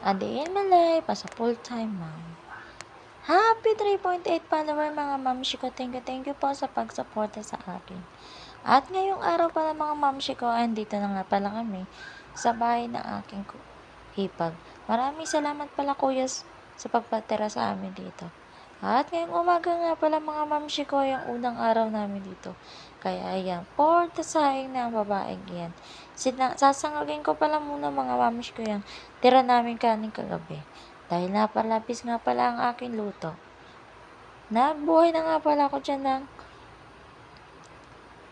A day in my life as a full-time mom. Happy 3.8 follower mga mamshi ko. Thank you po sa pagsuporta sa akin. At ngayong araw pala mga mamshi ko, andito na nga pala kami sa bahay ng aking hipag. Maraming salamat pala kuya sa pagpatira sa amin dito. At ngayong umaga nga pala mga mamshi ko, yung unang araw namin dito. Kaya ayan, for the saing ng babaeng yan. Sasangagin ko pala muna mga mamshi ko yan. Tira namin kanin kagabi. Dahil napalapis nga pala ang aking luto. Nagbuhay na nga pala ako dyan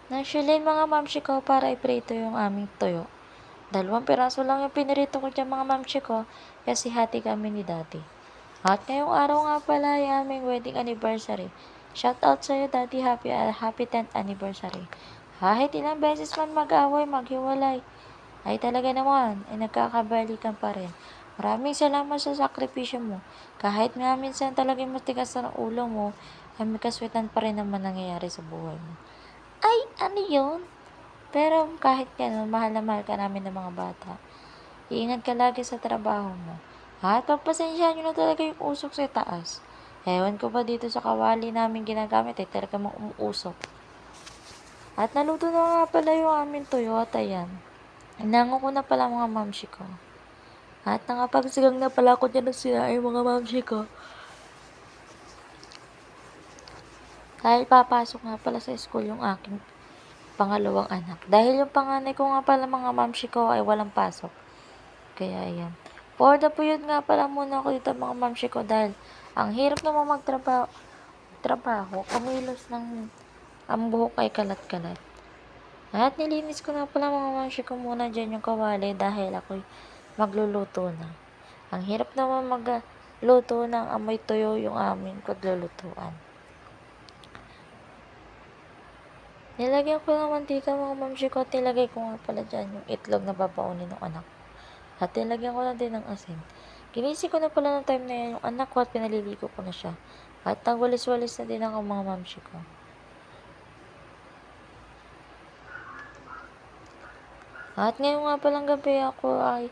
ng shilin mga mamshi ko para iprito yung aming tuyo. 2 piraso lang yung pinirito ko dyan mga mamshi ko kasi hati kami ni daddy. At ngayong araw nga pala ay aming wedding anniversary. Shout out sa'yo daddy, happy 10th anniversary. Kahit ilang beses man mag-away, maghiwalay, ay talaga naman ay nagkakabalikan pa rin. Maraming salamat sa sakripisyo mo. Kahit nga minsan talagang matigas na ulo mo, ay may kaswitan pa rin naman nangyayari sa buhay mo. Ay, ano yun? Pero kahit gano'n, mahal na mahal ka namin ng mga bata. Iingat ka lagi sa trabaho mo. At pagpasensyahan nyo na talaga yung usok sa taas. Ewan ko ba dito sa kawali namin ginagamit ay talaga mang umuusok. At naluto na nga pala yung aming tuyo at ayan. Inango ko na pala mga mamshi ko. At nakapagsigang na pala ako dyan ng sinaing mga mamshi ko. Dahil papasok nga pala sa school yung aking pangalawang anak. Dahil yung panganay ko nga pala mga mamshi ko ay walang pasok. Kaya ayan. For the puyod nga pala muna ako dito mga mamshi ko dahil ang hirap naman magtrabaho, kumilos ng ang buhok ay kalat-kalat. At nilinis ko na pala mga mamshi ko muna dyan yung kawali dahil ako'y magluluto na. Ang hirap naman magluto ng amoy tuyo yung aming paglulutuan. Nilagyan ko ng mantika mga mamshi ko at nilagay ko nga pala dyan yung itlog na babaunin ng anak ko. At nilagyan ko na din ng asin. Ginising ko na pala ng time na yan yung anak ko at pinaliligo ko na siya. At nagwalis-walis na din ako mga mamshi ko. At ngayon nga palang gabi ako ay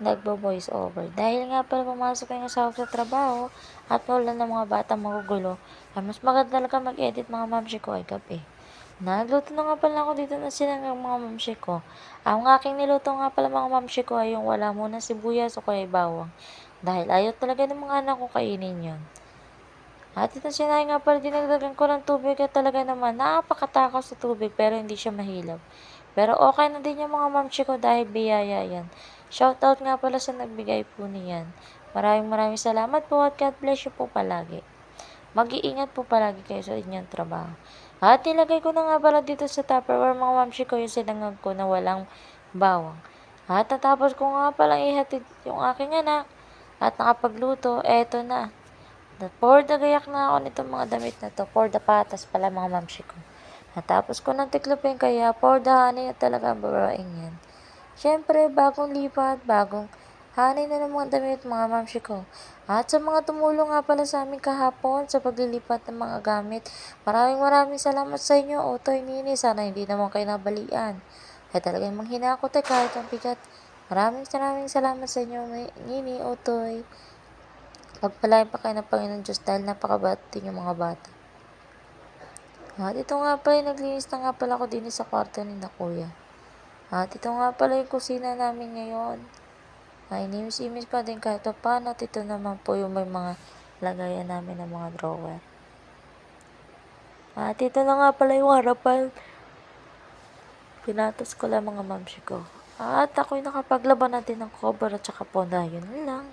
nagbo-voice over. Dahil nga pala pumasok yung asawa sa trabaho at wala ng mga bata magugulo, ay mas maganda talaga mag-edit mga mamshi ko ay gabi. Nagluto na nga pala ako dito na sinanggang mga mamshi ko. Ang aking niluto nga pala mga mamshi ko ay yung wala muna sibuyas o kaya bawang. Dahil ayaw talaga ng mga anak ko kainin yun. At ito sinay nga pala dinagdagan ko ng tubig at talaga naman napakatakaw sa tubig pero hindi siya mahilap. Pero okay na din yung mga mamshi ko dahil biyaya yan. Shoutout nga pala sa nagbigay po niyan. Maraming salamat po at God bless you po palagi. Mag-iingat po palagi kayo sa inyong trabaho. At nilagay ko na nga pala dito sa Tupperware mga mamshi ko yung sinangag ko na walang bawang. At natapos ko nga palang ihatid yung aking anak at nakapagluto, eto na. For the gayak na ako nitong mga damit na to, for the patas pala mga mamshi ko. Natapos ko ng tiklopin kaya for the honey na talaga ang babaeng yan. Siyempre, bagong lipat, bagong honey na ng mga damit mga mamshi ko. At sa mga tumulong nga pala sa amin kahapon sa paglilipat ng mga gamit, maraming salamat sa inyo, Otoy, Nini. Sana hindi naman kayo nabalian. Ay talagang manghina ako kahit ang bigat. Maraming salamat sa inyo, Nini, Otoy. Pagpalain pa kayo ng Panginoon Diyos dahil napakabati yung mga bata. At ito nga pala, naglinis na nga pala ako din sa kwarto ni na kuya. At ito nga pala yung kusina namin ngayon. Ay, inimis-imis pa din kahit paano. At ito naman po yung may mga lagayan namin ng mga drawer. At ito na nga pala yung harapan. Pinatas ko lang mga mamshi ko. At ako'y nakapaglaban natin ng cover at saka ponda. Yun lang.